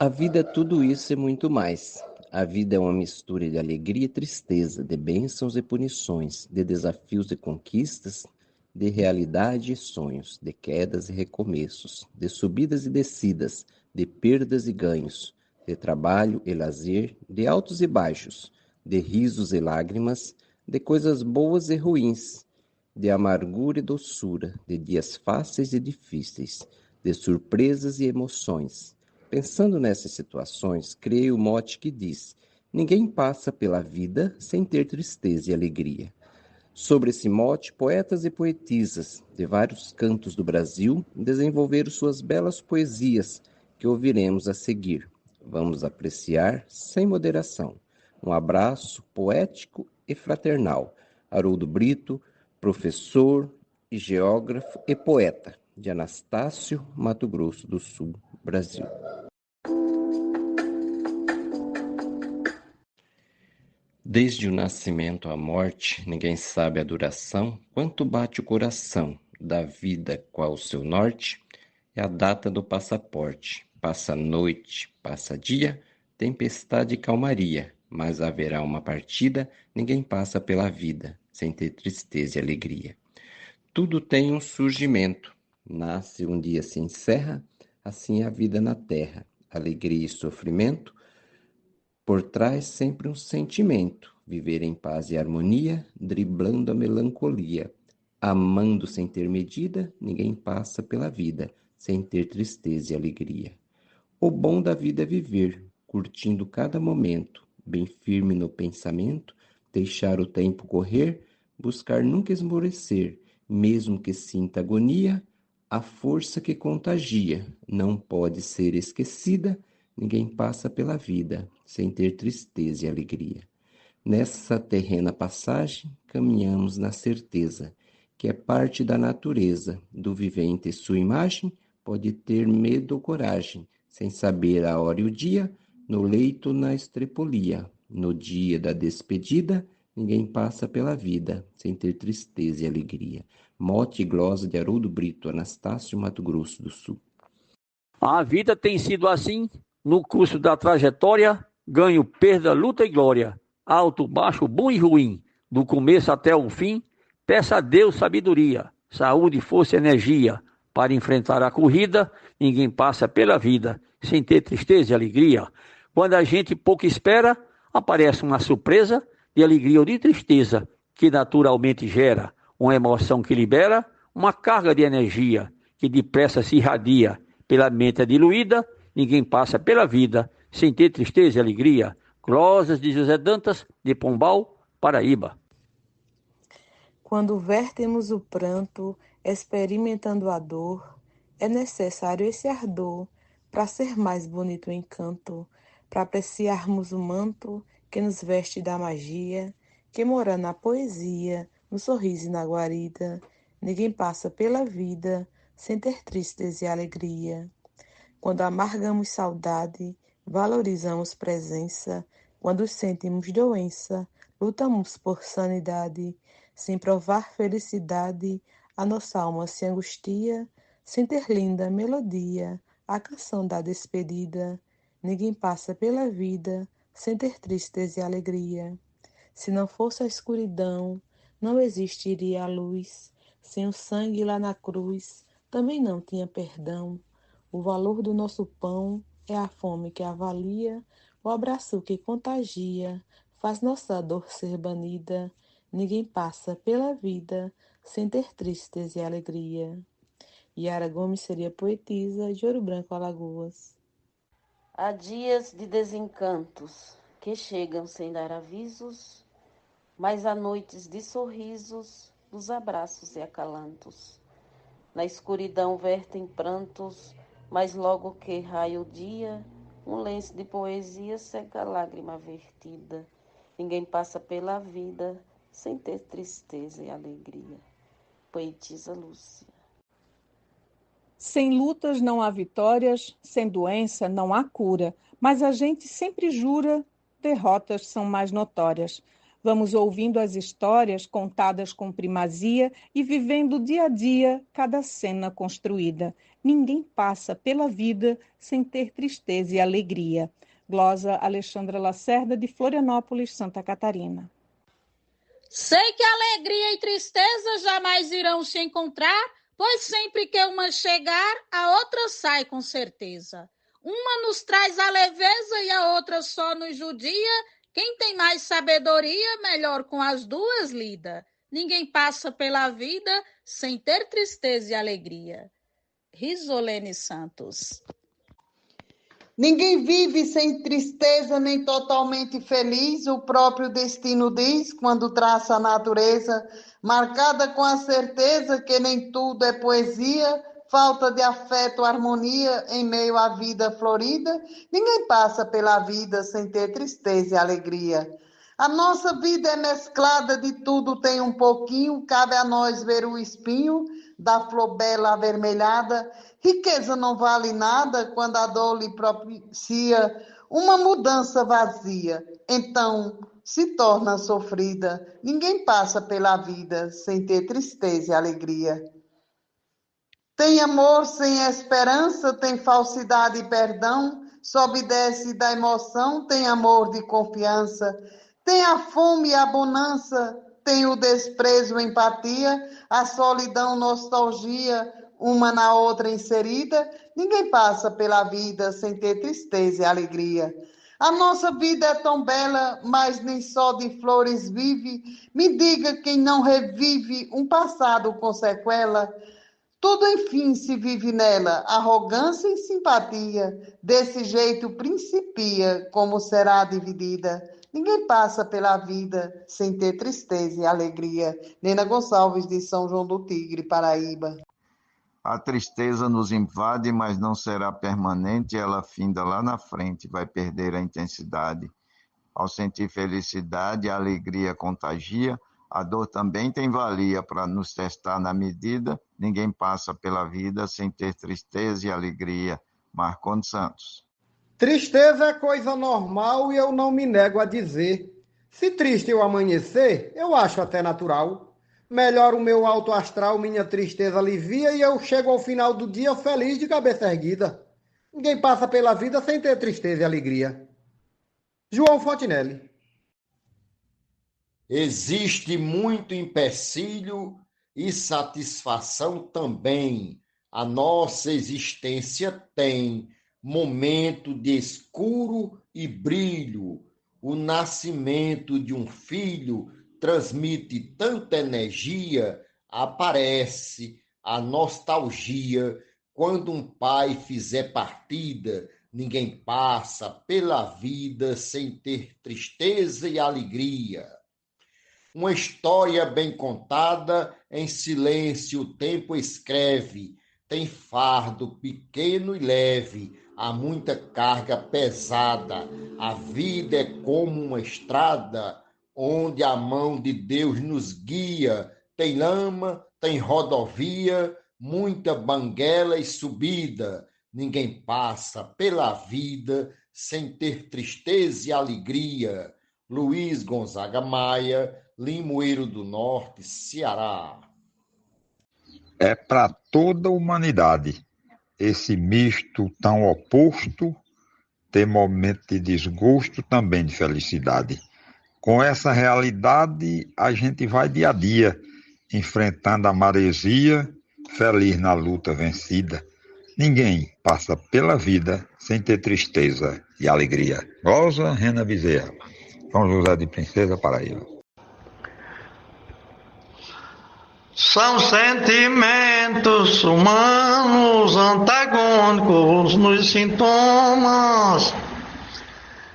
A vida é tudo isso e muito mais. A vida é uma mistura de alegria e tristeza, de bênçãos e punições, de desafios e conquistas, de realidade e sonhos, de quedas e recomeços, de subidas e descidas, de perdas e ganhos, de trabalho e lazer, de altos e baixos, de risos e lágrimas, de coisas boas e ruins, de amargura e doçura, de dias fáceis e difíceis, de surpresas e emoções. Pensando nessas situações, criei o mote que diz: ninguém passa pela vida sem ter tristeza e alegria. Sobre esse mote, poetas e poetisas de vários cantos do Brasil desenvolveram suas belas poesias, que ouviremos a seguir. Vamos apreciar sem moderação. Um abraço poético e fraternal. Haroldo Brito, professor e geógrafo e poeta, de Anastácio, Mato Grosso do Sul, Brasil. Desde o nascimento à morte, ninguém sabe a duração, quanto bate o coração, da vida qual o seu norte, é a data do passaporte. Passa noite, passa dia, tempestade e calmaria, mas haverá uma partida, ninguém passa pela vida, sem ter tristeza e alegria. Tudo tem um surgimento, nasce um dia se encerra, assim é a vida na terra, alegria e sofrimento, por trás sempre um sentimento, viver em paz e harmonia, driblando a melancolia. Amando sem ter medida, ninguém passa pela vida, sem ter tristeza e alegria. O bom da vida é viver, curtindo cada momento, bem firme no pensamento, deixar o tempo correr, buscar nunca esmorecer, mesmo que sinta agonia, a força que contagia não pode ser esquecida, ninguém passa pela vida sem ter tristeza e alegria. Nessa terrena passagem, caminhamos na certeza que é parte da natureza, do vivente sua imagem, pode ter medo ou coragem, sem saber a hora e o dia, no leito na estrepolia. No dia da despedida, ninguém passa pela vida, sem ter tristeza e alegria. Mote e glosa de Haroldo Brito, Anastácio, Mato Grosso do Sul. A vida tem sido assim, no curso da trajetória, ganho, perda, luta e glória, alto, baixo, bom e ruim, do começo até o fim, peça a Deus sabedoria, saúde, força e energia, para enfrentar a corrida, ninguém passa pela vida, sem ter tristeza e alegria. Quando a gente pouco espera, aparece uma surpresa de alegria ou de tristeza, que naturalmente gera uma emoção que libera uma carga de energia, que depressa se irradia pela mente diluída, ninguém passa pela vida sem ter tristeza e alegria. Glosas de José Dantas, de Pombal, Paraíba. Quando vertemos o pranto, experimentando a dor, é necessário esse ardor para ser mais bonito o encanto, para apreciarmos o manto que nos veste da magia, que mora na poesia, no sorriso e na guarida. Ninguém passa pela vida sem ter tristeza e alegria. Quando amargamos saudade, valorizamos presença. Quando sentimos doença, lutamos por sanidade. Sem provar felicidade, a nossa alma se angustia. Sem ter linda melodia, a canção da despedida. Ninguém passa pela vida sem ter tristeza e alegria. Se não fosse a escuridão, não existiria a luz. Sem o sangue lá na cruz, também não tinha perdão. O valor do nosso pão é a fome que avalia, o abraço que contagia, faz nossa dor ser banida. Ninguém passa pela vida sem ter tristeza e alegria. Yara Gomes seria poetisa de Ouro Branco, Alagoas. Há dias de desencantos que chegam sem dar avisos, mas há noites de sorrisos, dos abraços e acalantos. Na escuridão vertem prantos, mas logo que raia o dia, um lenço de poesia seca a lágrima vertida. Ninguém passa pela vida sem ter tristeza e alegria. Poetisa Lúcia. Sem lutas não há vitórias, sem doença não há cura, mas a gente sempre jura, derrotas são mais notórias. Vamos ouvindo as histórias contadas com primazia e vivendo dia a dia cada cena construída. Ninguém passa pela vida sem ter tristeza e alegria. Glosa Alexandra Lacerda, de Florianópolis, Santa Catarina. Sei que alegria e tristeza jamais irão se encontrar, pois sempre que uma chegar, a outra sai com certeza. Uma nos traz a leveza e a outra só nos judia. Quem tem mais sabedoria, melhor com as duas lida. Ninguém passa pela vida sem ter tristeza e alegria. Risolene Santos. Ninguém vive sem tristeza nem totalmente feliz, o próprio destino diz, quando traça a natureza, marcada com a certeza que nem tudo é poesia, falta de afeto, harmonia em meio à vida florida. Ninguém passa pela vida sem ter tristeza e alegria. A nossa vida é mesclada de tudo, tem um pouquinho, cabe a nós ver o espinho da flor bela avermelhada. Riqueza não vale nada quando a dor lhe propicia uma mudança vazia, então se torna sofrida. Ninguém passa pela vida sem ter tristeza e alegria. Tem amor sem esperança, tem falsidade e perdão, sobe e desce da emoção, tem amor de confiança, tem a fome e a bonança, tem o desprezo, empatia, a solidão, nostalgia, uma na outra inserida. Ninguém passa pela vida sem ter tristeza e alegria. A nossa vida é tão bela, mas nem só de flores vive. Me diga quem não revive um passado com sequela. Tudo, enfim, se vive nela, arrogância e simpatia. Desse jeito principia como será dividida. Ninguém passa pela vida sem ter tristeza e alegria. Nena Gonçalves, de São João do Tigre, Paraíba. A tristeza nos invade, mas não será permanente, ela finda lá na frente, vai perder a intensidade. Ao sentir felicidade, a alegria contagia, a dor também tem valia para nos testar na medida. Ninguém passa pela vida sem ter tristeza e alegria. Marcondes Santos. Tristeza é coisa normal e eu não me nego a dizer. Se triste eu amanhecer, eu acho até natural. Melhora o meu alto astral, minha tristeza alivia e eu chego ao final do dia feliz de cabeça erguida. Ninguém passa pela vida sem ter tristeza e alegria. João Fontinelli. Existe muito empecilho e satisfação também. A nossa existência tem momento de escuro e brilho. O nascimento de um filho transmite tanta energia, aparece a nostalgia. Quando um pai fizer partida, ninguém passa pela vida sem ter tristeza e alegria. Uma história bem contada, em silêncio o tempo escreve, tem fardo pequeno e leve, há muita carga pesada. A vida é como uma estrada, onde a mão de Deus nos guia. Tem lama, tem rodovia, muita banguela e subida. Ninguém passa pela vida sem ter tristeza e alegria. Luiz Gonzaga Maia, Limoeiro do Norte, Ceará. É para toda a humanidade esse misto tão oposto, ter momento de desgosto, também de felicidade. Com essa realidade, a gente vai dia a dia, enfrentando a maresia, feliz na luta vencida. Ninguém passa pela vida sem ter tristeza e alegria. Rosa Rena Bezerra, São José de Princesa, Paraíba. São sentimentos humanos antagônicos nos sintomas.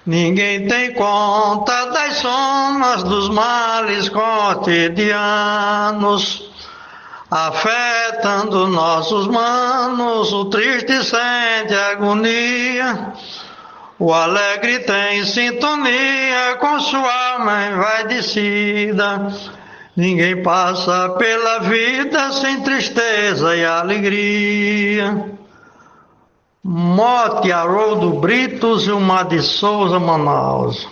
Ninguém tem conta das somas dos males cotidianos, afetando nossos manos. O triste sente agonia, o alegre tem sintonia com sua alma envaidecida. Ninguém passa pela vida sem tristeza e alegria. Mote, Haroldo Britos e o Mar de Souza, Manaus.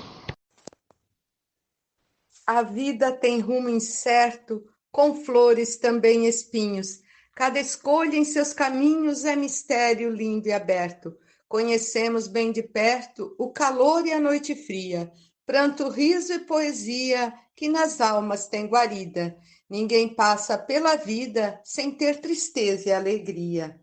A vida tem rumo incerto, com flores também espinhos. Cada escolha em seus caminhos é mistério lindo e aberto. Conhecemos bem de perto o calor e a noite fria, pranto, riso e poesia que nas almas tem guarida. Ninguém passa pela vida sem ter tristeza e alegria.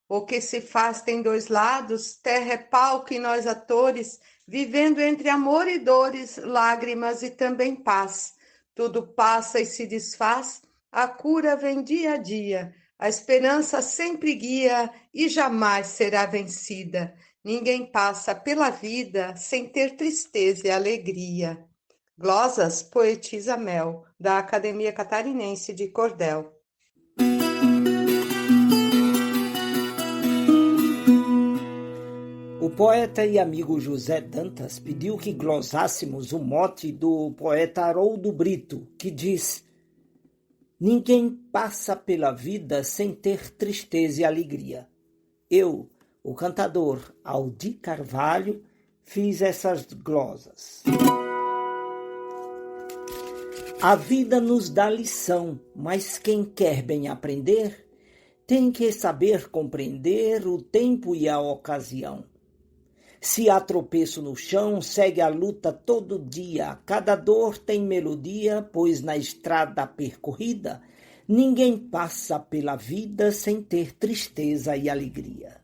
O que se faz tem dois lados, terra é palco e nós atores, vivendo entre amor e dores, lágrimas e também paz. Tudo passa e se desfaz, a cura vem dia a dia, a esperança sempre guia e jamais será vencida. Ninguém passa pela vida sem ter tristeza e alegria. Glosas, poetisa Mel, da Academia Catarinense de Cordel. O poeta e amigo José Dantas pediu que glosássemos o mote do poeta Haroldo Brito, que diz: ninguém passa pela vida sem ter tristeza e alegria. Eu, o cantador Aldir Carvalho, fiz essas glosas. A vida nos dá lição, mas quem quer bem aprender, tem que saber compreender o tempo e a ocasião. Se há tropeço no chão, segue a luta todo dia. Cada dor tem melodia, pois na estrada percorrida, ninguém passa pela vida sem ter tristeza e alegria.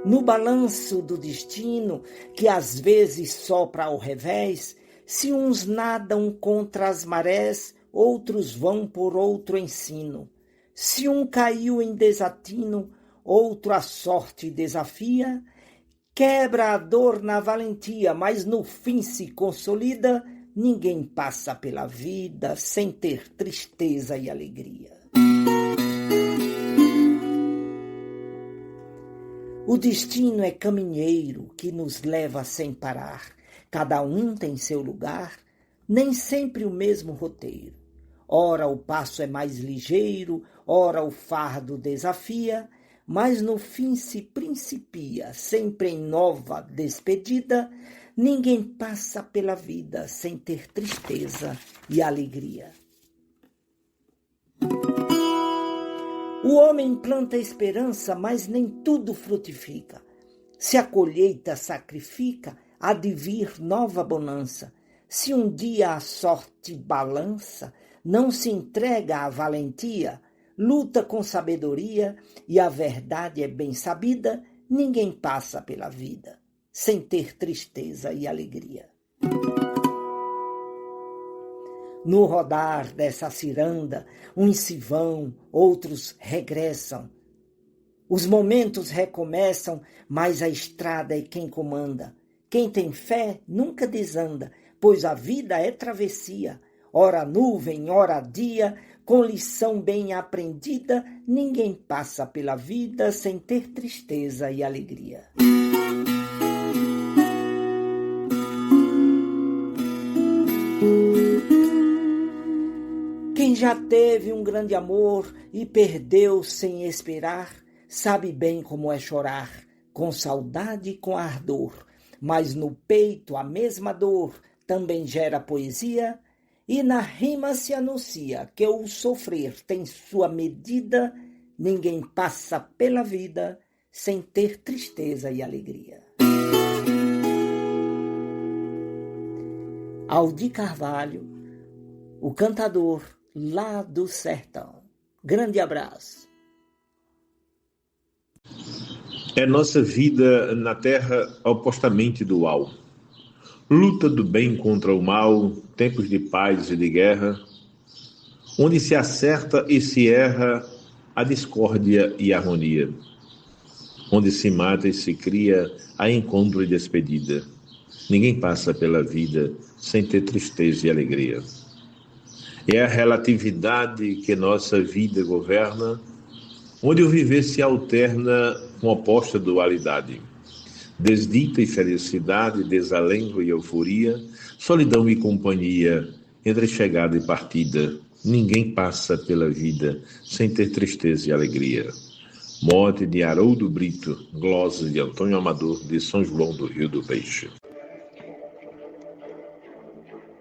No balanço do destino, que às vezes sopra ao revés, se uns nadam contra as marés, outros vão por outro ensino. Se um caiu em desatino, outro a sorte desafia, quebra a dor na valentia, mas no fim se consolida, ninguém passa pela vida sem ter tristeza e alegria. O destino é caminheiro que nos leva sem parar, cada um tem seu lugar, nem sempre o mesmo roteiro. Ora o passo é mais ligeiro, ora o fardo desafia, mas no fim se principia, sempre em nova despedida, ninguém passa pela vida sem ter tristeza e alegria. O homem planta esperança, mas nem tudo frutifica. Se a colheita sacrifica, há de vir nova bonança. Se um dia a sorte balança, não se entrega à valentia, luta com sabedoria e a verdade é bem sabida, ninguém passa pela vida sem ter tristeza e alegria. No rodar dessa ciranda, uns se vão, outros regressam. Os momentos recomeçam, mas a estrada é quem comanda. Quem tem fé nunca desanda, pois a vida é travessia. Ora nuvem, ora dia, com lição bem aprendida, ninguém passa pela vida sem ter tristeza e alegria. Quem já teve um grande amor e perdeu sem esperar, sabe bem como é chorar, com saudade e com ardor. Mas no peito a mesma dor também gera poesia, e na rima se anuncia que o sofrer tem sua medida, ninguém passa pela vida sem ter tristeza e alegria. Aldir Carvalho, o cantador lá do sertão. Grande abraço. É nossa vida na terra opostamente dual. Luta do bem contra o mal, tempos de paz e de guerra, onde se acerta e se erra a discórdia e a harmonia, onde se mata e se cria a encontro e despedida. Ninguém passa pela vida sem ter tristeza e alegria. É a relatividade que nossa vida governa, onde o viver se alterna com oposta dualidade. Desdita e felicidade, desalento e euforia, solidão e companhia, entre chegada e partida. Ninguém passa pela vida sem ter tristeza e alegria. Mote de Haroldo Brito, glosa de Antônio Amador, de São João do Rio do Peixe.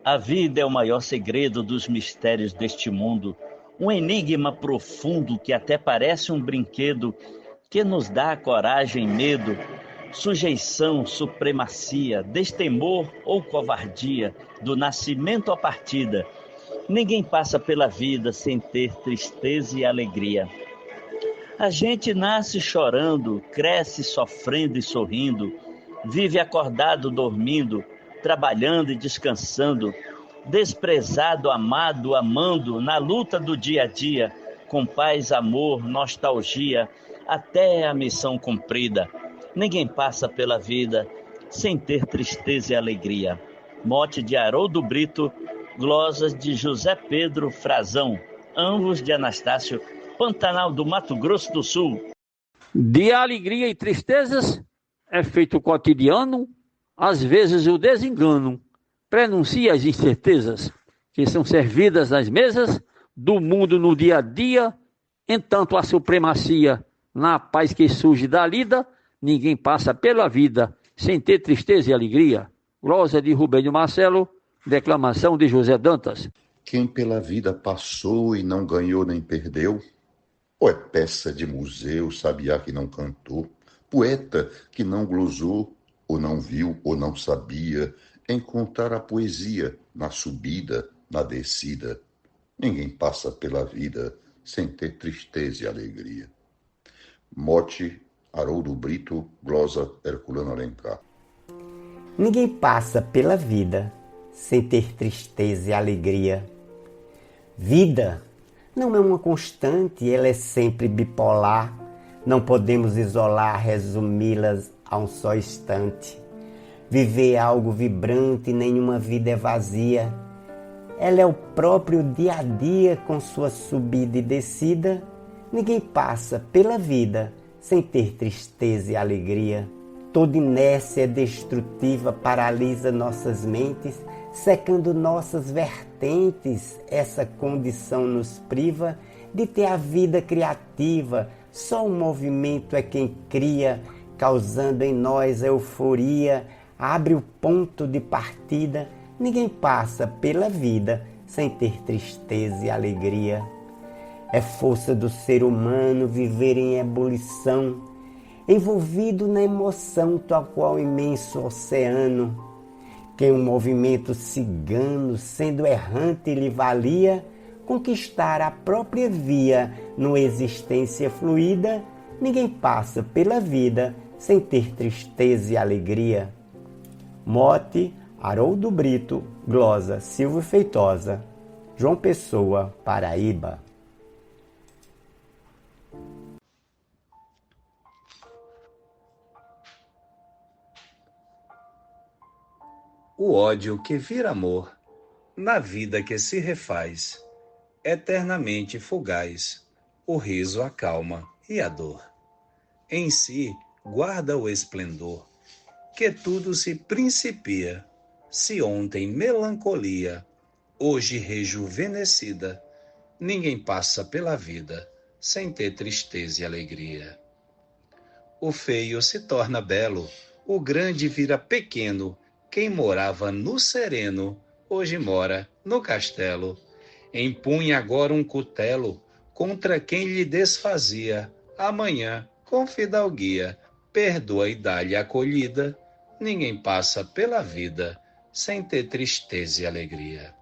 A vida é o maior segredo dos mistérios deste mundo, um enigma profundo que até parece um brinquedo, que nos dá coragem e medo, sujeição, supremacia, destemor ou covardia, do nascimento à partida. Ninguém passa pela vida sem ter tristeza e alegria. A gente nasce chorando, cresce sofrendo e sorrindo, vive acordado, dormindo, trabalhando e descansando, desprezado, amado, amando, na luta do dia a dia, com paz, amor, nostalgia, até a missão cumprida. Ninguém passa pela vida sem ter tristeza e alegria. Mote de Haroldo Brito, glosas de José Pedro Frazão, ambos de Anastácio, Pantanal do Mato Grosso do Sul. De alegria e tristezas é feito o cotidiano, às vezes o desengano prenuncia as incertezas que são servidas nas mesas do mundo no dia a dia, entanto a supremacia na paz que surge da lida, ninguém passa pela vida sem ter tristeza e alegria. Glosa de Rubênio Marcelo, declamação de José Dantas. Quem pela vida passou e não ganhou nem perdeu, ou é peça de museu, sabiá que não cantou, poeta que não glosou, ou não viu, ou não sabia encontrar a poesia na subida, na descida. Ninguém passa pela vida sem ter tristeza e alegria. Mote, Haroldo Brito, glosa Herculano Alencar. Ninguém passa pela vida sem ter tristeza e alegria. Vida não é uma constante, ela é sempre bipolar. Não podemos isolar, resumi-las a um só instante. Viver é algo vibrante, nenhuma vida é vazia. Ela é o próprio dia a dia com sua subida e descida. Ninguém passa pela vida sem ter tristeza e alegria. Toda inércia é destrutiva, paralisa nossas mentes, secando nossas vertentes. Essa condição nos priva de ter a vida criativa. Só o movimento é quem cria, causando em nós euforia. Abre o ponto de partida. Ninguém passa pela vida sem ter tristeza e alegria. É força do ser humano viver em ebulição, envolvido na emoção tal qual imenso oceano. Que um movimento cigano, sendo errante, lhe valia conquistar a própria via numa existência fluida. Ninguém passa pela vida sem ter tristeza e alegria. Mote, Haroldo Brito, glosa Silvio Feitosa, João Pessoa, Paraíba. O ódio que vira amor, na vida que se refaz, eternamente fugaz, o riso acalma e a dor. Em si guarda o esplendor, que tudo se principia, se ontem melancolia, hoje rejuvenescida, ninguém passa pela vida sem ter tristeza e alegria. O feio se torna belo, o grande vira pequeno, quem morava no sereno, hoje mora no castelo. Empunha agora um cutelo contra quem lhe desfazia, amanhã, com fidalguia, perdoa e dá-lhe acolhida. Ninguém passa pela vida sem ter tristeza e alegria.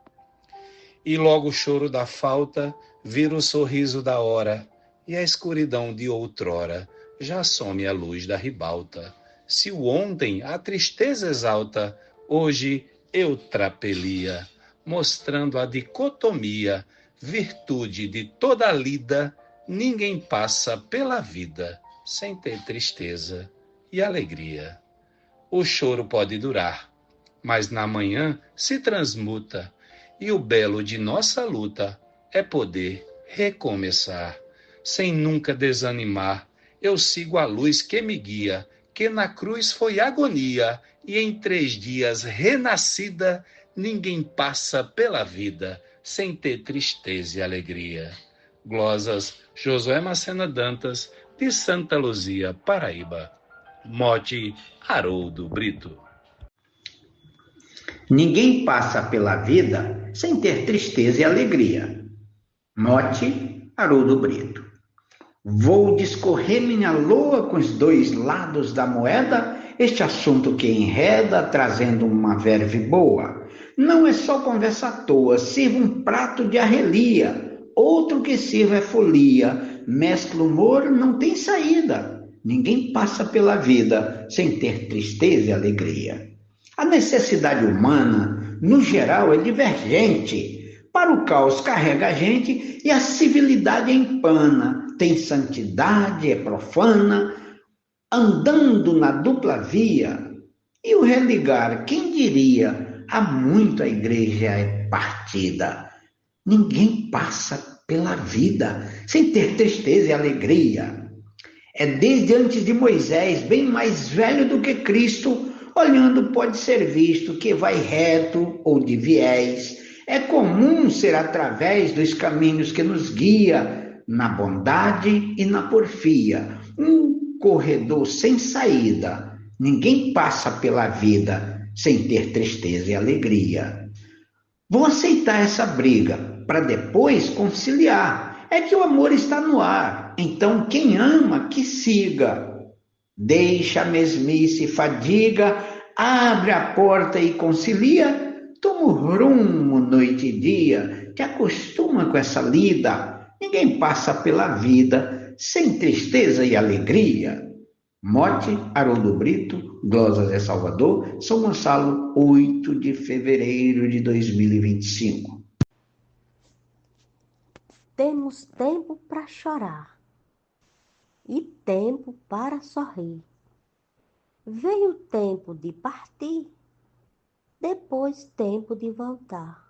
E logo o choro da falta vira o sorriso da hora, e a escuridão de outrora já some a luz da ribalta. Se o ontem a tristeza exalta, hoje eu trapelia, mostrando a dicotomia, virtude de toda a lida. Ninguém passa pela vida sem ter tristeza e alegria. O choro pode durar, mas na manhã se transmuta, e o belo de nossa luta é poder recomeçar. Sem nunca desanimar, eu sigo a luz que me guia, que na cruz foi agonia, e em 3 dias renascida, ninguém passa pela vida sem ter tristeza e alegria. Glosas Josué Macena Dantas, de Santa Luzia, Paraíba. Mote, Haroldo Brito. Ninguém passa pela vida sem ter tristeza e alegria. Mote, Haroldo Brito. Vou discorrer minha loa com os dois lados da moeda, este assunto que enreda, trazendo uma verve boa. Não é só conversa à toa, sirva um prato de arrelia, outro que sirva é folia, mescla humor, não tem saída. Ninguém passa pela vida sem ter tristeza e alegria. A necessidade humana, no geral, é divergente. Para o caos carrega a gente e a civilidade empana. Tem santidade, é profana, andando na dupla via. E o religar, quem diria, há muito a igreja é partida. Ninguém passa pela vida sem ter tristeza e alegria. É desde antes de Moisés, bem mais velho do que Cristo, olhando pode ser visto que vai reto ou de viés. É comum ser através dos caminhos que nos guia, na bondade e na porfia, um corredor sem saída. Ninguém passa pela vida sem ter tristeza e alegria. Vou aceitar essa briga, para depois conciliar. É que o amor está no ar, então quem ama que siga. Deixa a mesmice e fadiga, abre a porta e concilia, toma o rumo noite e dia, te acostuma com essa lida. Ninguém passa pela vida sem tristeza e alegria. Mote, Haroldo Brito, Glosas é Salvador, São Gonçalo, 8 de fevereiro de 2025. Temos tempo para chorar e tempo para sorrir. Veio o tempo de partir, depois tempo de voltar.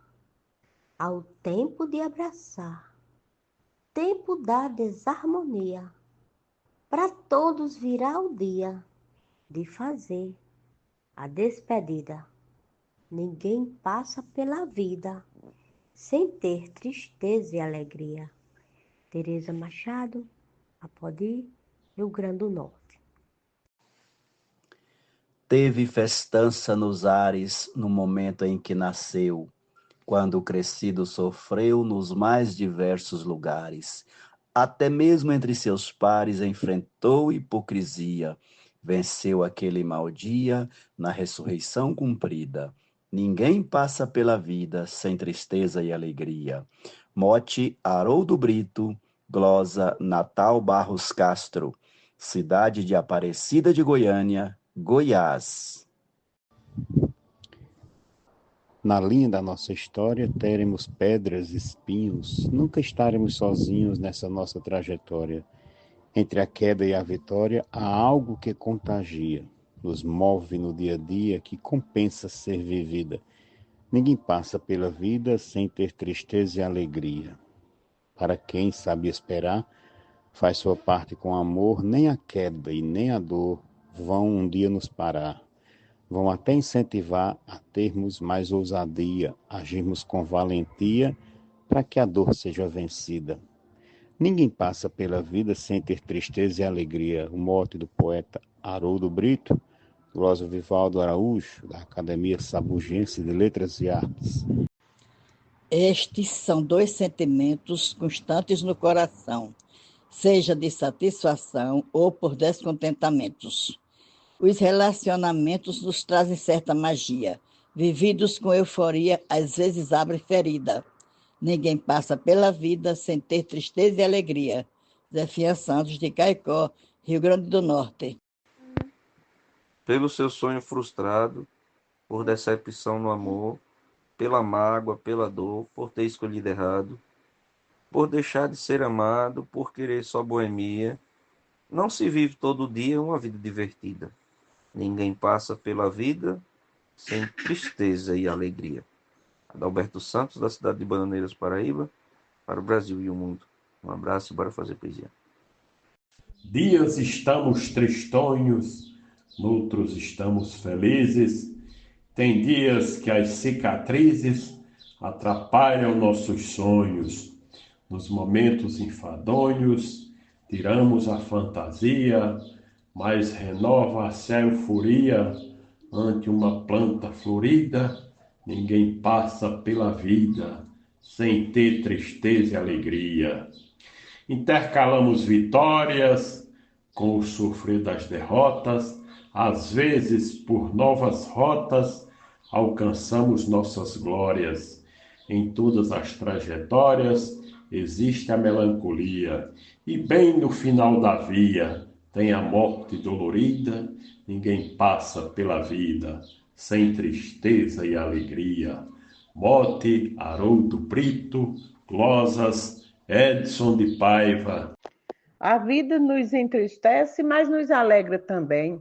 Ao tempo de abraçar, tempo da desarmonia. Para todos virá o dia de fazer a despedida. Ninguém passa pela vida sem ter tristeza e alegria. Tereza Machado, Apodi, Rio Grande do Norte. Teve festança nos ares no momento em que nasceu, quando o crescido sofreu nos mais diversos lugares. Até mesmo entre seus pares enfrentou hipocrisia, venceu aquele mau dia na ressurreição cumprida. Ninguém passa pela vida sem tristeza e alegria. Mote, Haroldo Brito, glosa Natal Barros Castro, cidade de Aparecida de Goiânia, Goiás. Na linha da nossa história, teremos pedras, espinhos, nunca estaremos sozinhos nessa nossa trajetória. Entre a queda e a vitória, há algo que contagia, nos move no dia a dia, que compensa ser vivida. Ninguém passa pela vida sem ter tristeza e alegria. Para quem sabe esperar, faz sua parte com amor, nem a queda e nem a dor vão um dia nos parar. Vão até incentivar a termos mais ousadia, agirmos com valentia para que a dor seja vencida. Ninguém passa pela vida sem ter tristeza e alegria. O mote do poeta Haroldo Brito, Glósia Vivaldo Araújo, da Academia Sabugense de Letras e Artes. Estes são dois sentimentos constantes no coração, seja de satisfação ou por descontentamentos. Os relacionamentos nos trazem certa magia. Vividos com euforia, às vezes abrem ferida. Ninguém passa pela vida sem ter tristeza e alegria. Zefia Santos, de Caicó, Rio Grande do Norte. Pelo seu sonho frustrado, por decepção no amor, pela mágoa, pela dor, por ter escolhido errado, por deixar de ser amado, por querer só boemia, não se vive todo dia uma vida divertida. Ninguém passa pela vida sem tristeza e alegria. Adalberto Santos, da cidade de Bananeiras, Paraíba, para o Brasil e o mundo. Um abraço e bora fazer poesia. Dias estamos tristonhos, noutros estamos felizes. Tem dias que as cicatrizes atrapalham nossos sonhos. Nos momentos enfadonhos, tiramos a fantasia, mas renova-se a euforia ante uma planta florida Ninguém passa pela vida sem ter tristeza e alegria. Intercalamos vitórias com o sofrer das derrotas, às vezes por novas rotas alcançamos nossas glórias. Em todas as trajetórias existe a melancolia, e bem no final da via tem a morte dolorida. Ninguém passa pela vida sem tristeza e alegria. Mote, Haroldo Brito, Glosas, Edson de Paiva. A vida nos entristece, mas nos alegra também.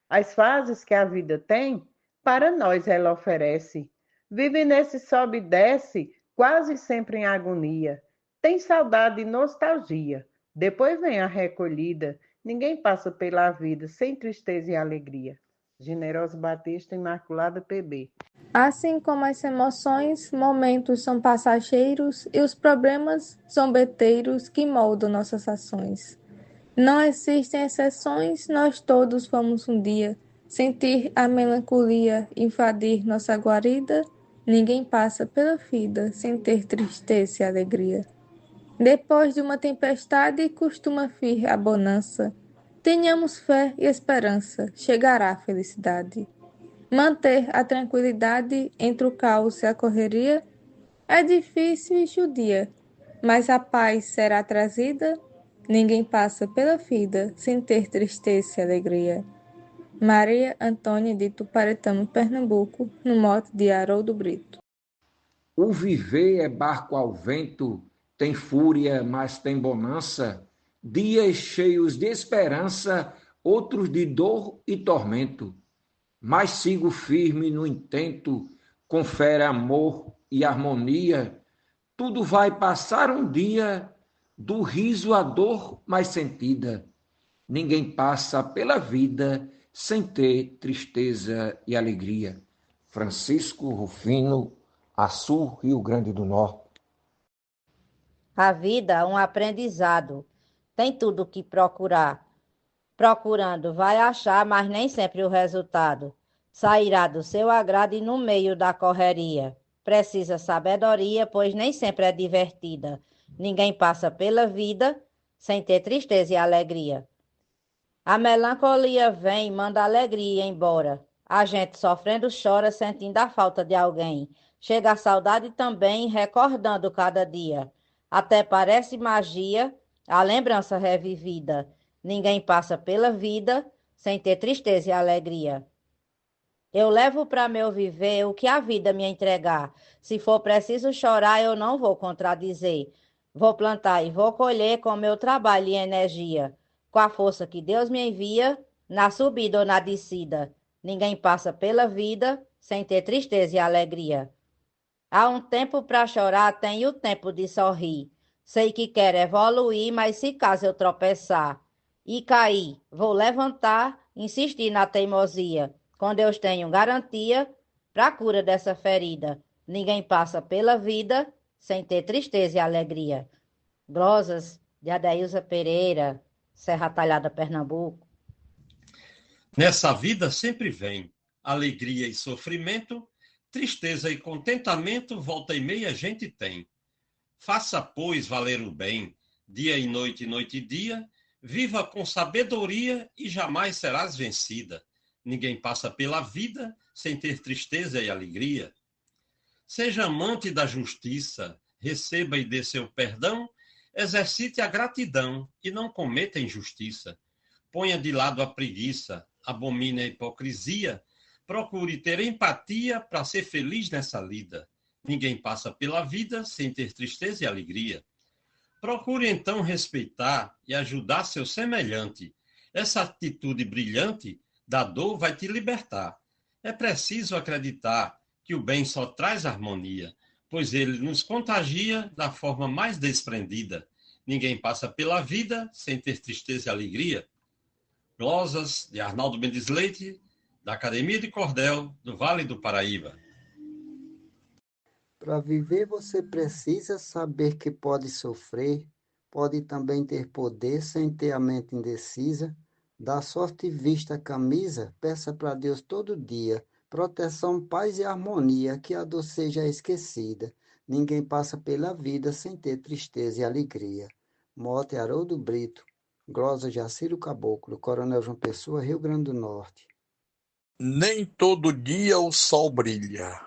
As fases que a vida tem, para nós ela oferece. Vive nesse sobe e desce, quase sempre em agonia. Tem saudade e nostalgia. Depois vem a recolhida. Ninguém passa pela vida sem tristeza e alegria. Generoso Batista, Imaculada PB. Assim como as emoções, momentos são passageiros e os problemas zombeteiros que moldam nossas ações. Não existem exceções, nós todos vamos um dia sentir a melancolia invadir nossa guarida. Ninguém passa pela vida sem ter tristeza e alegria. Depois de uma tempestade, costuma vir a bonança. Tenhamos fé e esperança, chegará a felicidade. Manter a tranquilidade entre o caos e a correria é difícil e judia, mas a paz será trazida. Ninguém passa pela vida sem ter tristeza e alegria. Maria Antônia de Tuparetama, Pernambuco, no mote de Haroldo Brito. O viver é barco ao vento, tem fúria, mas tem bonança, dias cheios de esperança, outros de dor e tormento. Mas sigo firme no intento, confere amor e harmonia. Tudo vai passar um dia, do riso à dor mais sentida. Ninguém passa pela vida sem ter tristeza e alegria. Francisco Rufino, Açu, Rio Grande do Norte. A vida é um aprendizado, tem tudo o que procurar. Procurando vai achar, mas nem sempre o resultado sairá do seu agrado e no meio da correria. Precisa sabedoria, pois nem sempre é divertida. Ninguém passa pela vida sem ter tristeza e alegria. A melancolia vem e manda alegria embora. A gente sofrendo chora, sentindo a falta de alguém. Chega a saudade também, recordando cada dia. Até parece magia, a lembrança revivida. Ninguém passa pela vida sem ter tristeza e alegria. Eu levo para meu viver o que a vida me entregar. Se for preciso chorar, eu não vou contradizer. Vou plantar e vou colher com meu trabalho e energia. Com a força que Deus me envia, na subida ou na descida. Ninguém passa pela vida sem ter tristeza e alegria. Há um tempo para chorar, tenho o tempo de sorrir. Sei que quero evoluir, mas se caso eu tropeçar e cair, vou levantar, insistir na teimosia. Com Deus tenho garantia para a cura dessa ferida. Ninguém passa pela vida sem ter tristeza e alegria. Glosas de Adeilza Pereira, Serra Talhada, Pernambuco. Nessa vida sempre vem alegria e sofrimento, tristeza e contentamento, volta e meia a gente tem. Faça, pois, valer o bem, dia e noite e dia, viva com sabedoria e jamais serás vencida. Ninguém passa pela vida sem ter tristeza e alegria. Seja amante da justiça, receba e dê seu perdão, exercite a gratidão e não cometa injustiça. Ponha de lado a preguiça, abomine a hipocrisia, procure ter empatia para ser feliz nessa lida. Ninguém passa pela vida sem ter tristeza e alegria. Procure então respeitar e ajudar seu semelhante. Essa atitude brilhante da dor vai te libertar. É preciso acreditar que o bem só traz harmonia, pois ele nos contagia da forma mais desprendida. Ninguém passa pela vida sem ter tristeza e alegria. Glosas de Arnaldo Mendes Leite, da Academia de Cordel, do Vale do Paraíba. Para viver, você precisa saber que pode sofrer, pode também ter poder sem ter a mente indecisa. Dá sorte e vista a camisa, peça para Deus todo dia, proteção, paz e harmonia, que a dor seja esquecida. Ninguém passa pela vida sem ter tristeza e alegria. Mote Haroldo Brito, glosa Jaciro Caboclo, Coronel João Pessoa, Rio Grande do Norte. Nem todo dia o sol brilha,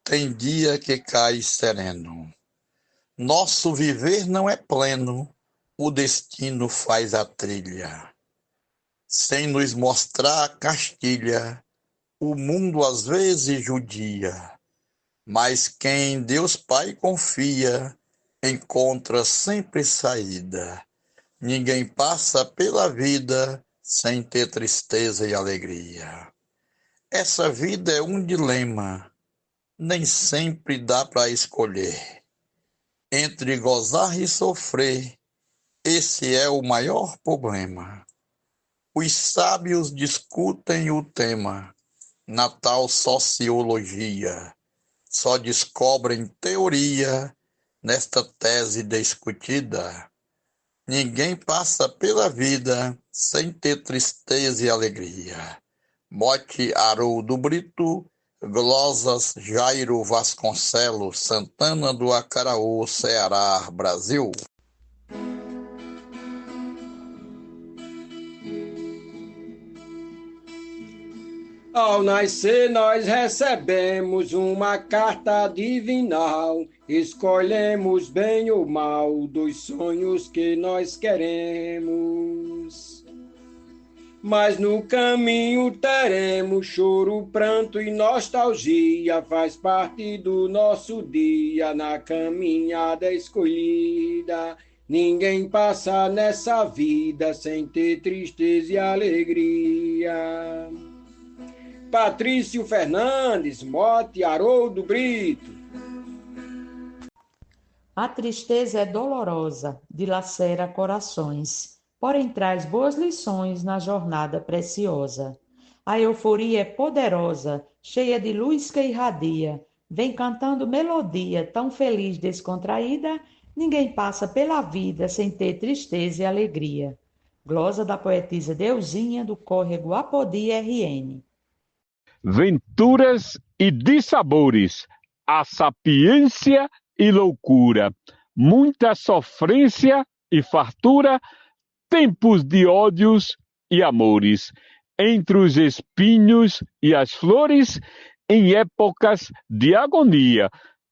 tem dia que cai sereno. Nosso viver não é pleno, o destino faz a trilha. Sem nos mostrar a castilha, o mundo às vezes judia. Mas quem em Deus Pai confia, encontra sempre saída. Ninguém passa pela vida sem ter tristeza e alegria. Essa vida é um dilema, nem sempre dá para escolher. Entre gozar e sofrer, esse é o maior problema. Os sábios discutem o tema, na tal sociologia. Só descobrem teoria nesta tese discutida. Ninguém passa pela vida sem ter tristeza e alegria. Mote Haroldo Brito, glosas Jairo Vasconcelos, Santana do Acaraú, Ceará, Brasil. Ao nascer nós recebemos uma carta divinal, escolhemos bem ou mal dos sonhos que nós queremos. Mas no caminho teremos choro, pranto e nostalgia, faz parte do nosso dia na caminhada escolhida. Ninguém passa nessa vida sem ter tristeza e alegria. Patrício Fernandes, mote Haroldo Brito. A tristeza é dolorosa, dilacera corações, porém traz boas lições na jornada preciosa. A euforia é poderosa, cheia de luz que irradia, vem cantando melodia tão feliz, descontraída, ninguém passa pela vida sem ter tristeza e alegria. Glosa da poetisa Deusinha, do córrego Apodi RN. Venturas e dissabores, a sapiência e loucura, muita sofrência e fartura, tempos de ódios e amores, entre os espinhos e as flores, em épocas de agonia,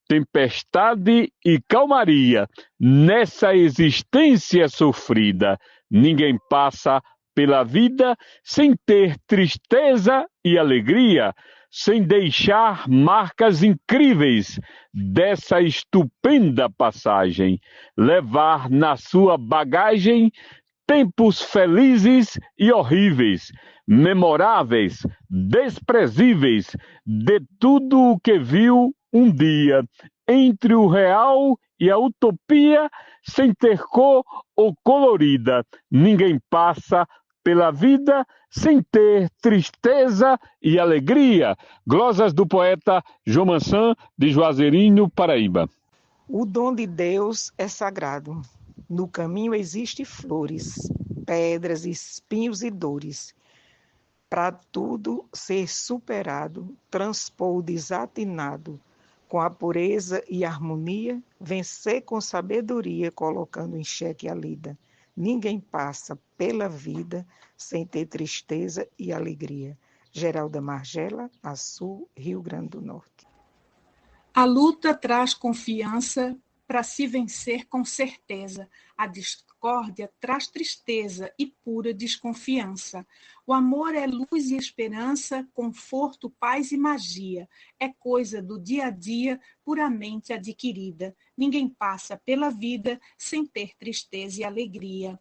tempestade e calmaria, nessa existência sofrida, ninguém passa pela vida sem ter tristeza e alegria, sem deixar marcas incríveis dessa estupenda passagem, levar na sua bagagem tempos felizes e horríveis, memoráveis, desprezíveis, de tudo o que viu um dia, entre o real e a utopia, sem ter cor ou colorida, ninguém passa pela vida sem ter tristeza e alegria. Glosas do poeta João Mansan, de Juazeirinho, Paraíba. O dom de Deus é sagrado. No caminho existem flores, pedras, espinhos e dores. Para tudo ser superado, transpor o desatinado, com a pureza e harmonia, vencer com sabedoria, colocando em xeque a lida. Ninguém passa pela vida sem ter tristeza e alegria. Geralda Margela, Açu, Rio Grande do Norte. A luta traz confiança para se vencer com certeza. A discórdia traz tristeza e pura desconfiança. O amor é luz e esperança, conforto, paz e magia. É coisa do dia a dia, puramente adquirida. Ninguém passa pela vida sem ter tristeza e alegria.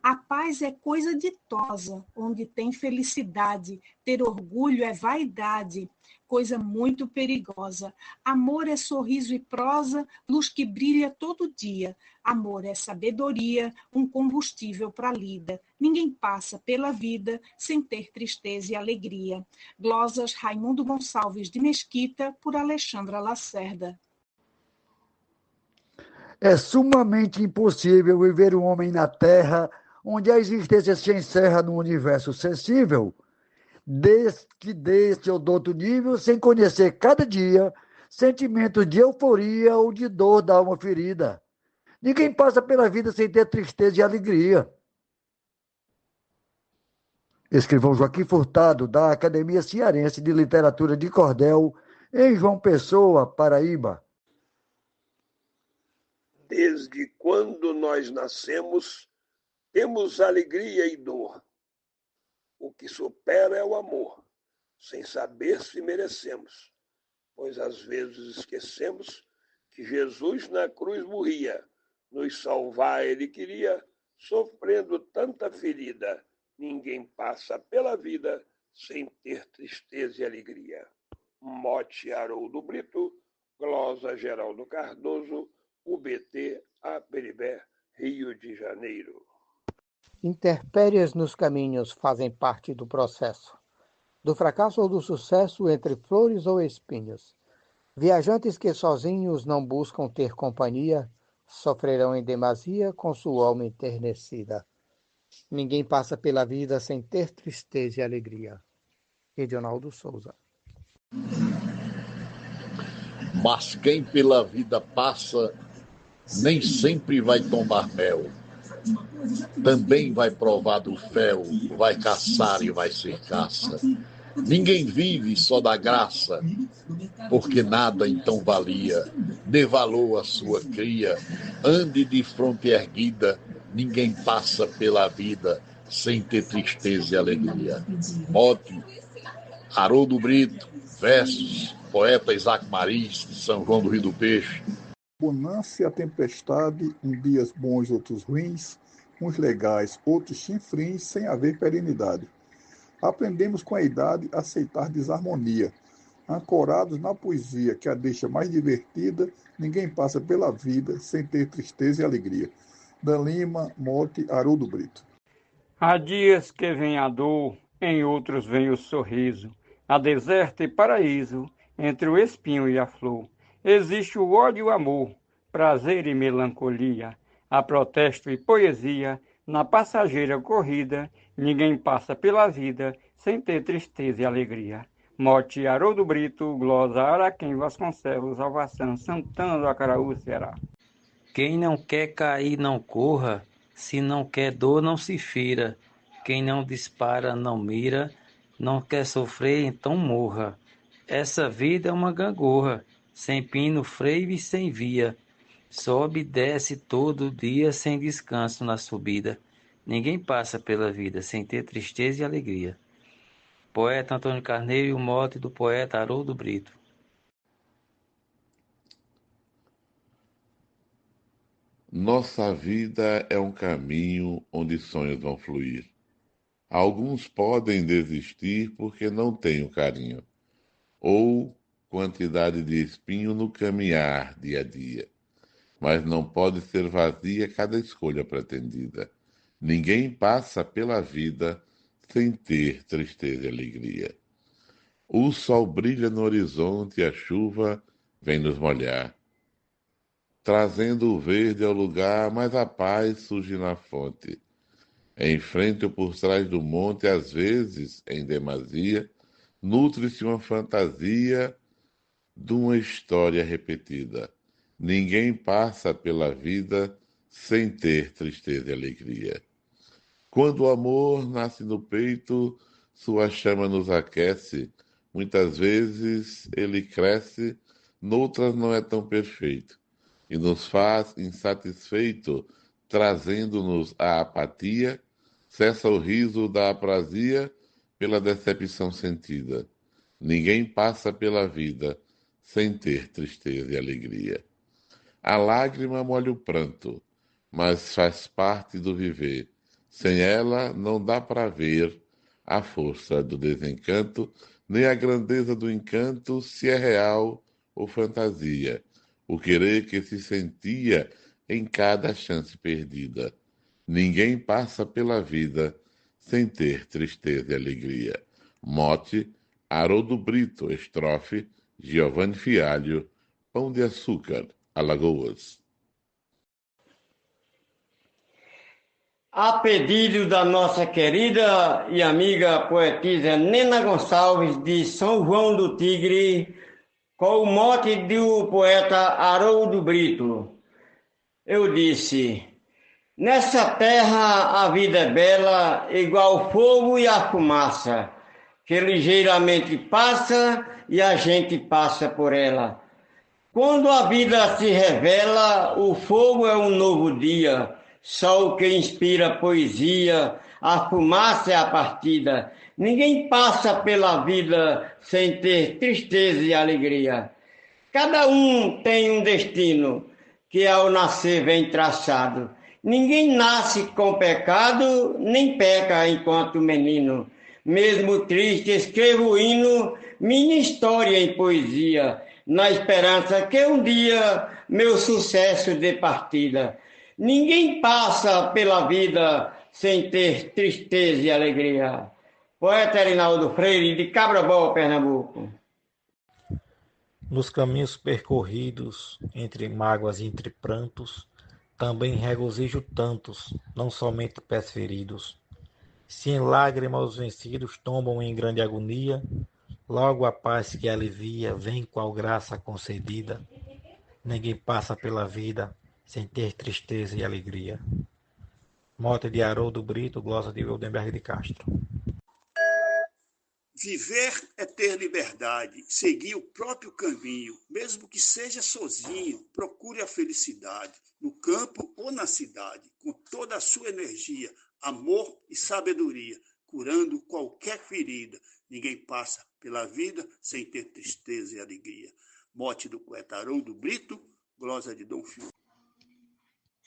A paz é coisa ditosa, onde tem felicidade. Ter orgulho é vaidade, coisa muito perigosa. Amor é sorriso e prosa, luz que brilha todo dia. Amor é sabedoria, um combustível para a lida. Ninguém passa pela vida sem ter tristeza e alegria. Glosas Raimundo Gonçalves de Mesquita, por Alexandra Lacerda. É sumamente impossível viver um homem na Terra onde a existência se encerra num universo sensível. deste ou do outro nível, sem conhecer cada dia sentimentos de euforia ou de dor da alma ferida. Ninguém passa pela vida sem ter tristeza e alegria. Escrivão Joaquim Furtado, da Academia Cearense de Literatura de Cordel, em João Pessoa, Paraíba. Desde quando nós nascemos, temos alegria e dor. O que supera é o amor, sem saber se merecemos, pois às vezes esquecemos que Jesus na cruz morria, nos salvar ele queria, sofrendo tanta ferida. Ninguém passa pela vida sem ter tristeza e alegria. Mote Haroldo Brito, glosa Geraldo Cardoso, UBT, Aperibé, Rio de Janeiro. Intempéries nos caminhos fazem parte do processo, do fracasso ou do sucesso entre flores ou espinhos. Viajantes que sozinhos não buscam ter companhia, sofrerão em demasia com sua alma enternecida. Ninguém passa pela vida sem ter tristeza e alegria. Edionaldo Souza. Mas quem pela vida passa, nem sempre vai tomar mel. Também vai provar do fel, vai caçar e vai ser caça. Ninguém vive só da graça, porque nada então valia. Dê valor à sua cria, ande de fronte erguida. Ninguém passa pela vida sem ter tristeza e alegria. Mote Haroldo Brito, versos, poeta Isaac Maris, de São João do Rio do Peixe. Bonança e a tempestade, em dias bons, outros ruins, uns legais, outros chinfrins, sem haver perenidade. Aprendemos com a idade a aceitar desarmonia. Ancorados na poesia que a deixa mais divertida, ninguém passa pela vida sem ter tristeza e alegria. Dan Lima, Mote, Haroldo Brito. Há dias que vem a dor, em outros vem o sorriso. Há deserto e paraíso, entre o espinho e a flor. Existe o ódio e o amor, prazer e melancolia. Há protesto e poesia, na passageira corrida. Ninguém passa pela vida sem ter tristeza e alegria. Mote Haroldo Brito, glosa Araquém Vasconcelos, Alvação, Santana do Acaraú, Ceará. Quem não quer cair, não corra. Se não quer dor, não se fira. Quem não dispara, não mira. Não quer sofrer, então morra. Essa vida é uma gangorra, sem pino, freio e sem via. Sobe e desce todo dia, sem descanso na subida. Ninguém passa pela vida sem ter tristeza e alegria. Poeta Antônio Carneiro e o mote do poeta Haroldo Brito. Nossa vida é um caminho onde sonhos vão fluir. Alguns podem desistir porque não têm o carinho, ou quantidade de espinho no caminhar dia a dia. Mas não pode ser vazia cada escolha pretendida. Ninguém passa pela vida sem ter tristeza e alegria. O sol brilha no horizonte e a chuva vem nos molhar, trazendo o verde ao lugar, mas a paz surge na fonte. Em frente ou por trás do monte, às vezes, em demasia, nutre-se uma fantasia de uma história repetida. Ninguém passa pela vida sem ter tristeza e alegria. Quando o amor nasce no peito, sua chama nos aquece. Muitas vezes ele cresce, noutras não é tão perfeito, e nos faz insatisfeito, trazendo-nos a apatia. Cessa o riso da aprazia pela decepção sentida. Ninguém passa pela vida sem ter tristeza e alegria. A lágrima molha o pranto, mas faz parte do viver. Sem ela não dá para ver a força do desencanto, nem a grandeza do encanto, se é real ou fantasia. O querer que se sentia em cada chance perdida. Ninguém passa pela vida sem ter tristeza e alegria. Mote, Haroldo Brito, estrofe, Giovanni Fialho, Pão de Açúcar, Alagoas. A pedido da nossa querida e amiga poetisa Nena Gonçalves, de São João do Tigre, com o mote do poeta Haroldo Brito, eu disse: nessa terra a vida é bela, igual o fogo e a fumaça, que ligeiramente passa e a gente passa por ela. Quando a vida se revela, o fogo é um novo dia, sol que inspira poesia, a fumaça é a partida. Ninguém passa pela vida sem ter tristeza e alegria. Cada um tem um destino que ao nascer vem traçado. Ninguém nasce com pecado, nem peca enquanto menino. Mesmo triste, escrevo o hino, minha história em poesia, na esperança que um dia meu sucesso dê partida. Ninguém passa pela vida sem ter tristeza e alegria. Poeta Erinaldo Freire, de Cabrabó, Pernambuco. Nos caminhos percorridos, entre mágoas e entre prantos, também regozijo tantos, não somente pés feridos. Se em lágrimas os vencidos tombam em grande agonia, logo a paz que alivia vem qual graça concedida. Ninguém passa pela vida sem ter tristeza e alegria. Mote de Haroldo Brito, glosa de Wildenberg de Castro. Viver é ter liberdade, seguir o próprio caminho, mesmo que seja sozinho, procure a felicidade, no campo ou na cidade, com toda a sua energia, amor e sabedoria, curando qualquer ferida. Ninguém passa pela vida sem ter tristeza e alegria. Mote do poeta Haroldo Brito, glosa de Dom Filho.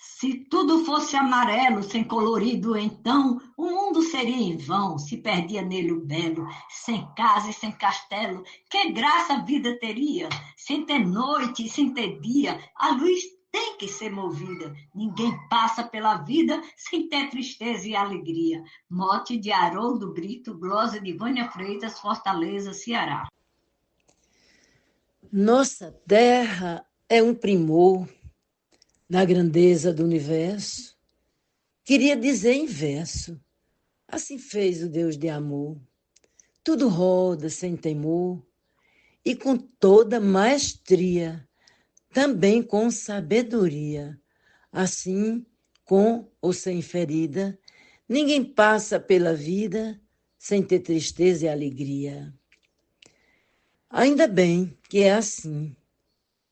Se tudo fosse amarelo, sem colorido, então o mundo seria em vão, se perdia nele o belo, sem casa e sem castelo, que graça a vida teria? Sem ter noite e sem ter dia, a luz tem que ser movida. Ninguém passa pela vida sem ter tristeza e alegria. Mote de Haroldo Brito, glosa de Vânia Freitas, Fortaleza, Ceará. Nossa terra é um primor na grandeza do universo. Queria dizer em verso, assim fez o Deus de amor. Tudo roda sem temor e com toda maestria, também com sabedoria. Assim, com ou sem ferida, ninguém passa pela vida sem ter tristeza e alegria. Ainda bem que é assim,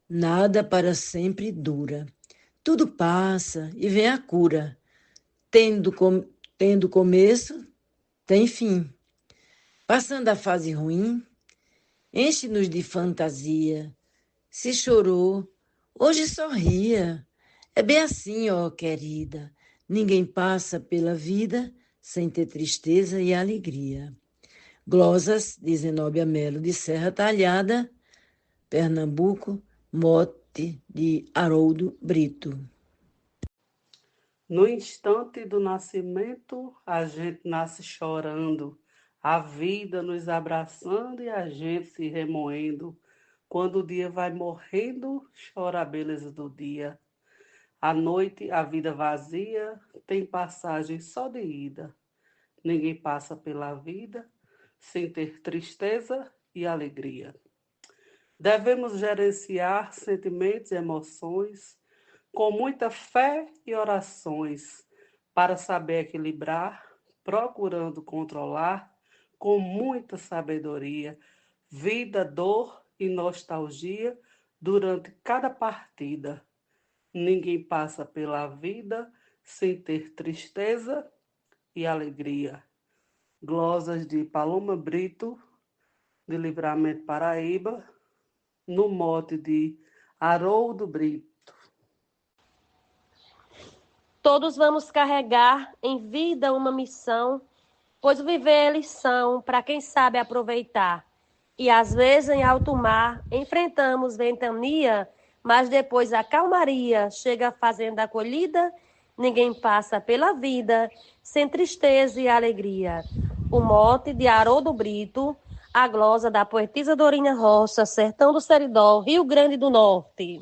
nada para sempre dura. Tudo passa e vem a cura. Tendo começo, tem fim. Passando a fase ruim, enche-nos de fantasia. Se chorou, hoje sorria. É bem assim, ó querida. Ninguém passa pela vida sem ter tristeza e alegria. Glosas de Zenóbia Melo de Serra Talhada, Pernambuco, mote de Haroldo Brito. No instante do nascimento, a gente nasce chorando, a vida nos abraçando e a gente se remoendo. Quando o dia vai morrendo, chora a beleza do dia. À noite, a vida vazia, tem passagem só de ida. Ninguém passa pela vida sem ter tristeza e alegria. Devemos gerenciar sentimentos e emoções com muita fé e orações para saber equilibrar, procurando controlar com muita sabedoria vida, dor e nostalgia durante cada partida. Ninguém passa pela vida sem ter tristeza e alegria. Glosas de Paloma Brito, de Livramento, Paraíba, no mote de Haroldo Brito. Todos vamos carregar em vida uma missão, pois viver é lição para quem sabe aproveitar. E às vezes em alto mar enfrentamos ventania, mas depois a calmaria chega fazendo a colhida. Ninguém passa pela vida sem tristeza e alegria. O mote de Haroldo Brito, a glosa da poetisa Dorinha Rocha, Sertão do Seridó, Rio Grande do Norte.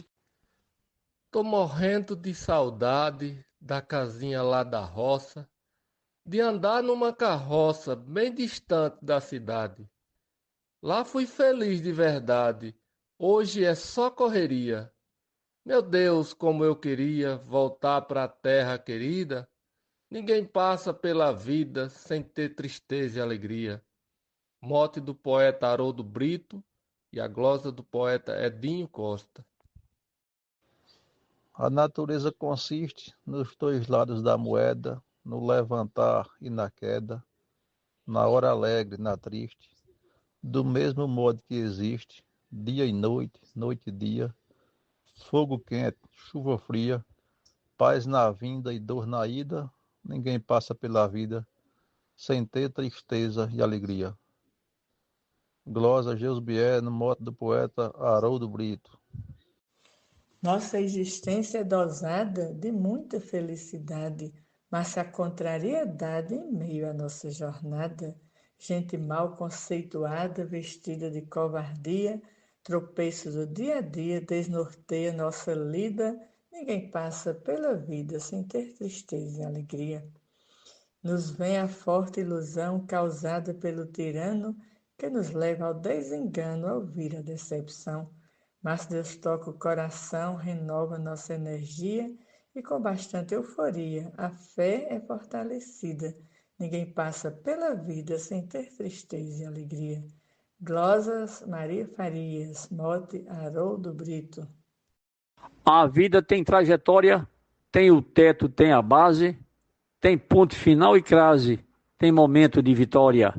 Tô morrendo de saudade da casinha lá da roça, de andar numa carroça bem distante da cidade. Lá fui feliz de verdade, hoje é só correria. Meu Deus, como eu queria voltar para a terra querida. Ninguém passa pela vida sem ter tristeza e alegria. Mote do poeta Haroldo Brito e a glosa do poeta Edinho Costa. A natureza consiste nos dois lados da moeda, no levantar e na queda, na hora alegre, na triste, do mesmo modo que existe, dia e noite, noite e dia, fogo quente, chuva fria, paz na vinda e dor na ida, ninguém passa pela vida sem ter tristeza e alegria. Glosa Geusbier, no mote do poeta Haroldo Brito. Nossa existência é dosada de muita felicidade, mas a contrariedade em meio à nossa jornada. Gente mal conceituada, vestida de covardia, tropeço do dia a dia, desnorteia nossa lida. Ninguém passa pela vida sem ter tristeza e alegria. Nos vem a forte ilusão causada pelo tirano, que nos leva ao desengano ao ouvir a decepção. Mas Deus toca o coração, renova nossa energia e com bastante euforia a fé é fortalecida. Ninguém passa pela vida sem ter tristeza e alegria. Glosas Maria Farias, mote Haroldo Brito. A vida tem trajetória, tem o teto, tem a base, tem ponto final e crase, tem momento de vitória,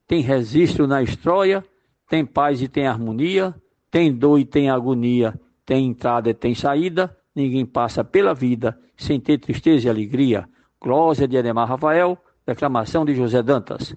tem registro na história, tem paz e tem harmonia, tem dor e tem agonia, tem entrada e tem saída, ninguém passa pela vida sem ter tristeza e alegria. Glória de Ademar Rafael, declamação de José Dantas.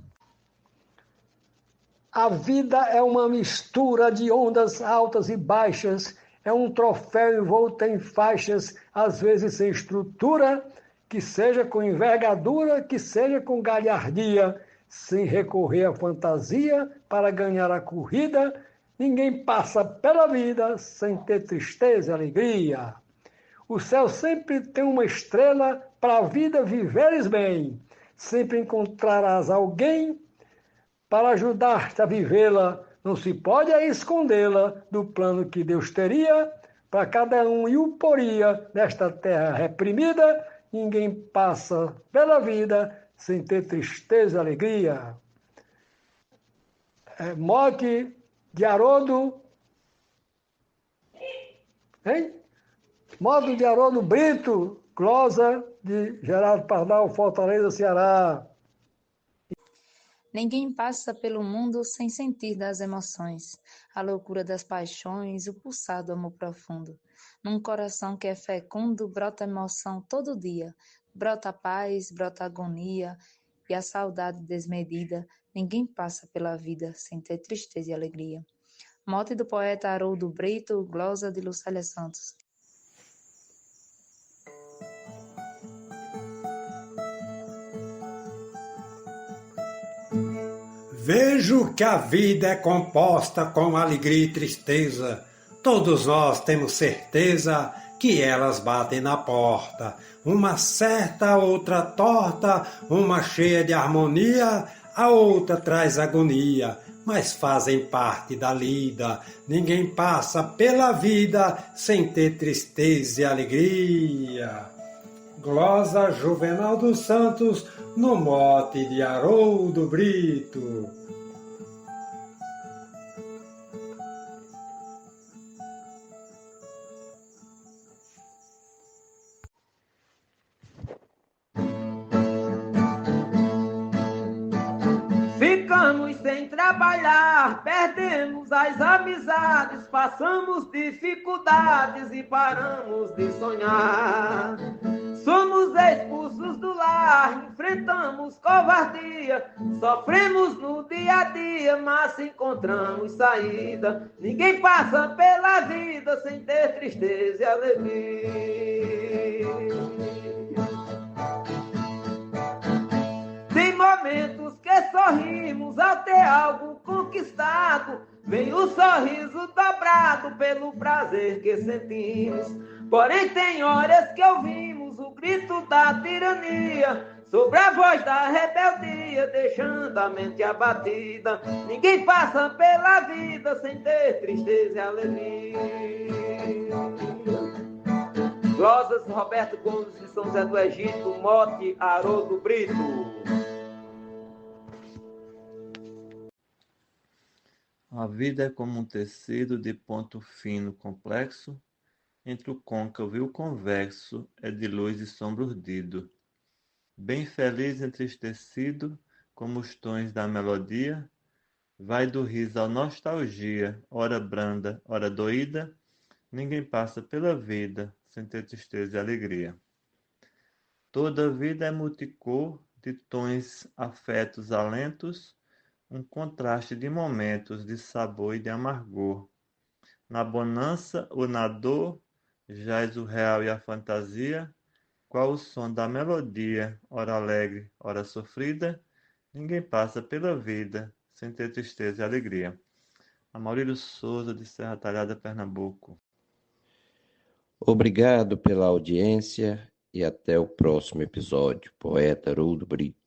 A vida é uma mistura de ondas altas e baixas, é um troféu envolto em faixas, às vezes sem estrutura, que seja com envergadura, que seja com galhardia, sem recorrer à fantasia para ganhar a corrida. Ninguém passa pela vida sem ter tristeza e alegria. O céu sempre tem uma estrela para a vida viveres bem. Sempre encontrarás alguém para ajudar-te a vivê-la. Não se pode escondê-la do plano que Deus teria para cada um e o poria nesta terra reprimida. Ninguém passa pela vida sem ter tristeza e alegria. Mote de Haroldo, Mote de Haroldo Brito, glosa de Geraldo Pardal, Fortaleza, Ceará. Ninguém passa pelo mundo sem sentir das emoções, a loucura das paixões, o pulsar do amor profundo. Num coração que é fecundo, brota emoção todo dia, brota paz, brota agonia e a saudade desmedida. Ninguém passa pela vida sem ter tristeza e alegria. Mote do poeta Haroldo Brito, glosa de Lucélia Santos. Vejo que a vida é composta com alegria e tristeza. Todos nós temos certeza que elas batem na porta. Uma certa, outra torta, uma cheia de harmonia, a outra traz agonia, mas fazem parte da lida. Ninguém passa pela vida sem ter tristeza e alegria. Glosa Juvenal dos Santos, no mote de Haroldo Brito. Ficamos sem trabalhar, perdemos as amizades, passamos dificuldades e paramos de sonhar. Somos expulsos do lar, enfrentamos covardia, sofremos no dia a dia, mas encontramos saída. Ninguém passa pela vida sem ter tristeza e alegria. Tem momentos que sorrimos ao ter algo conquistado, vem o sorriso dobrado pelo prazer que sentimos. Porém tem horas que ouvimos o grito da tirania sobre a voz da rebeldia, deixando a mente abatida. Ninguém passa pela vida sem ter tristeza e alegria. Glosas, Roberto Gomes de São José do Egito, mote Haroldo Brito. A vida é como um tecido de ponto fino complexo, entre o côncavo e o convexo é de luz e sombra urdido. Bem feliz entristecido, como os tons da melodia, vai do riso à nostalgia, ora branda, ora doída, ninguém passa pela vida sem ter tristeza e alegria. Toda vida é multicor de tons, afetos, alentos, um contraste de momentos de sabor e de amargor. Na bonança ou na dor, jaz o real e a fantasia, qual o som da melodia, ora alegre, ora sofrida, ninguém passa pela vida sem ter tristeza e alegria. Amaurílio Souza, de Serra Talhada, Pernambuco. Obrigado pela audiência e até o próximo episódio. Poeta Haroldo Brito.